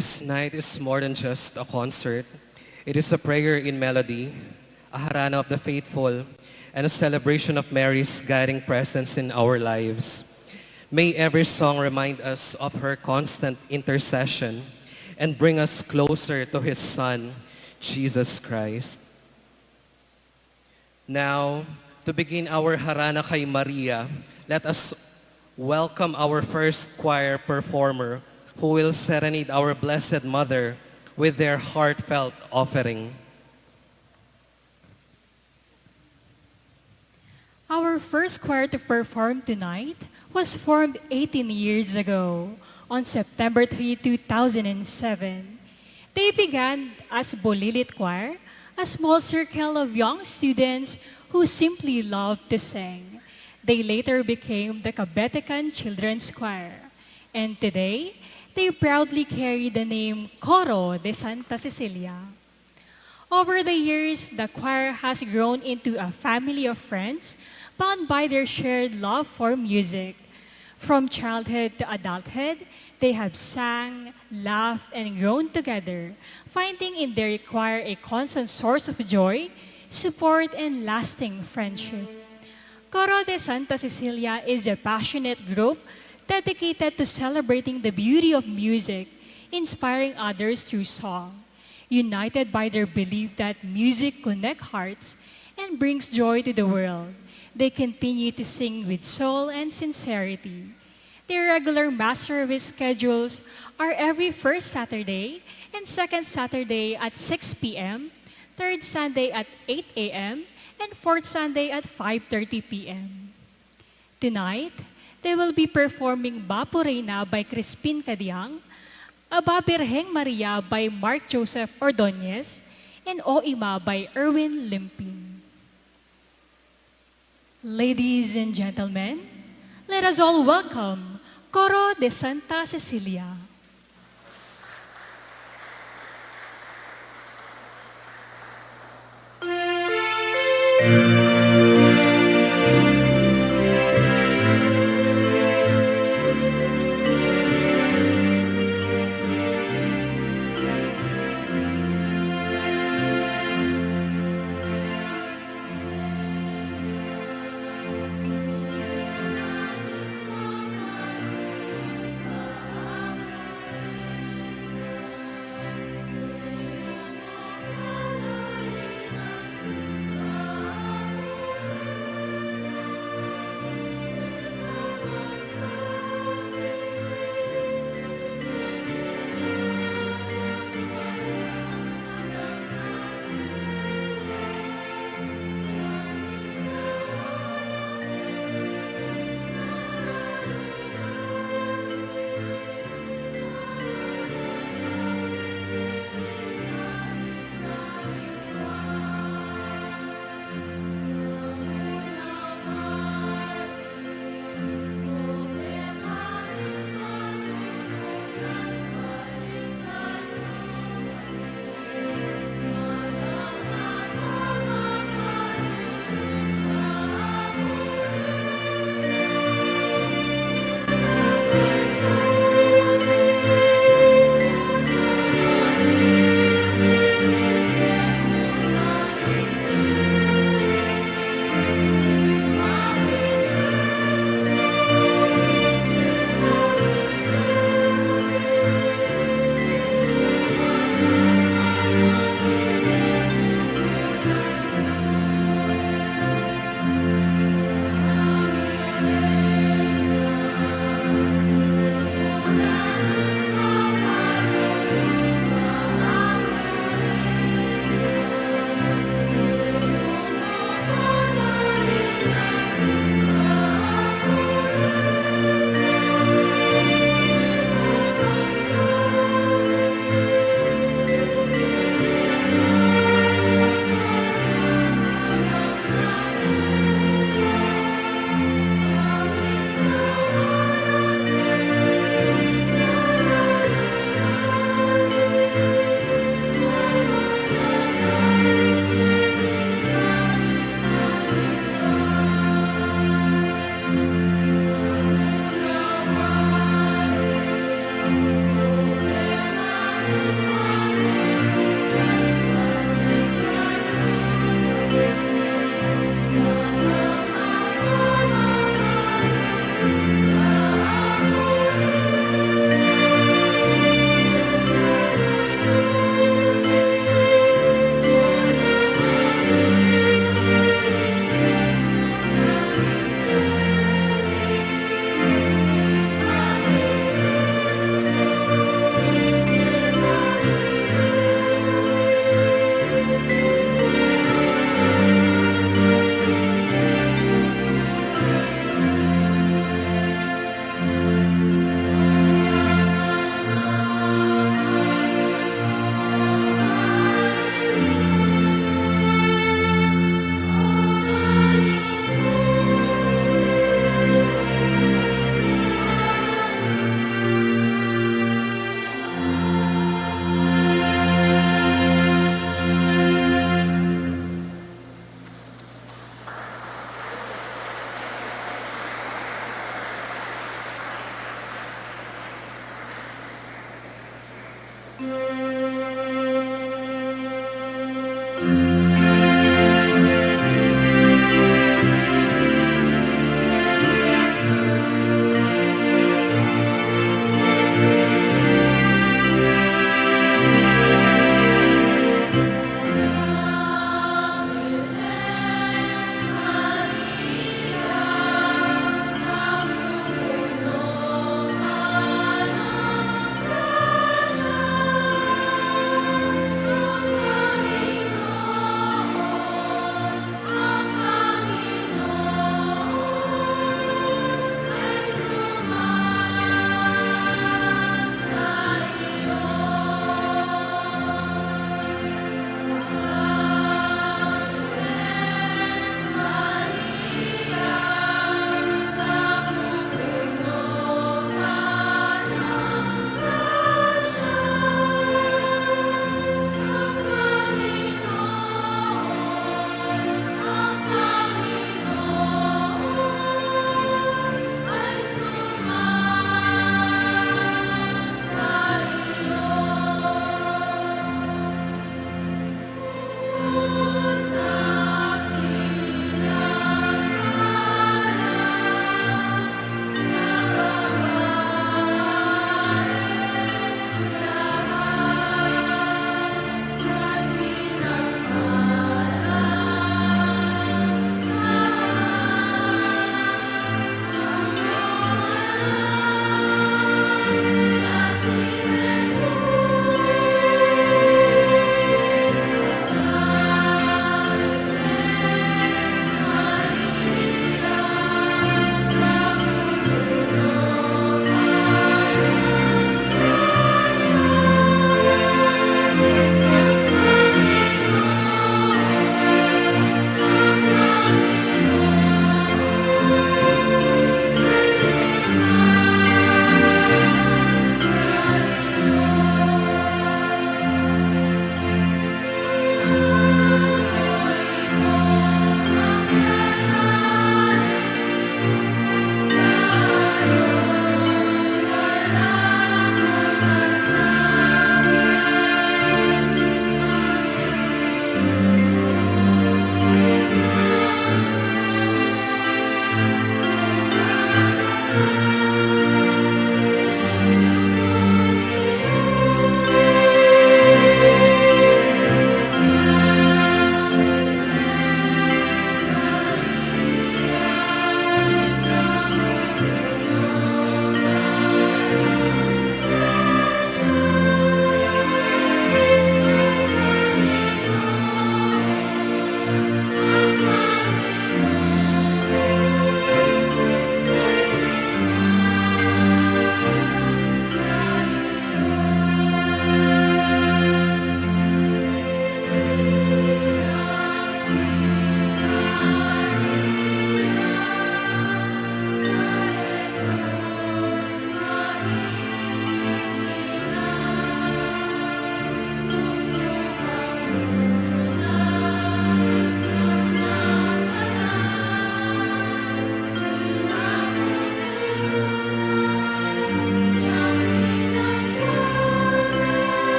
This night is more than just a concert. It is a prayer in melody, a harana of the faithful, and a celebration of Mary's guiding presence in our lives. May every song remind us of her constant intercession and bring us closer to His Son, Jesus Christ. Now, to begin our harana kay Maria, let us welcome our first choir performer who will serenade our Blessed Mother with their heartfelt offering. Our first choir to perform tonight was formed 18 years ago on September 3, 2007. They began as Bolilit Choir, a small circle of young students who simply loved to sing. They later became the Cabetecan Children's Choir. And today, they proudly carry the name Coro de Santa Cecilia. Over the years, the choir has grown into a family of friends bound by their shared love for music. From childhood to adulthood, they have sang, laughed, and grown together, finding in their choir a constant source of joy, support, and lasting friendship. Coro de Santa Cecilia is a passionate group dedicated to celebrating the beauty of music, inspiring others through song. United by their belief that music connects hearts and brings joy to the world, they continue to sing with soul and sincerity. Their regular mass service schedules are every first Saturday and second Saturday at 6 p.m., third Sunday at 8 a.m., and fourth Sunday at 5:30 p.m. Tonight, they will be performing Bapo Reina by Crispin Cadiang, Aba Birheng Maria by Mark Joseph Ordonez, and O Ima by Erwin Limpin. Ladies and gentlemen, let us all welcome Coro de Santa Cecilia.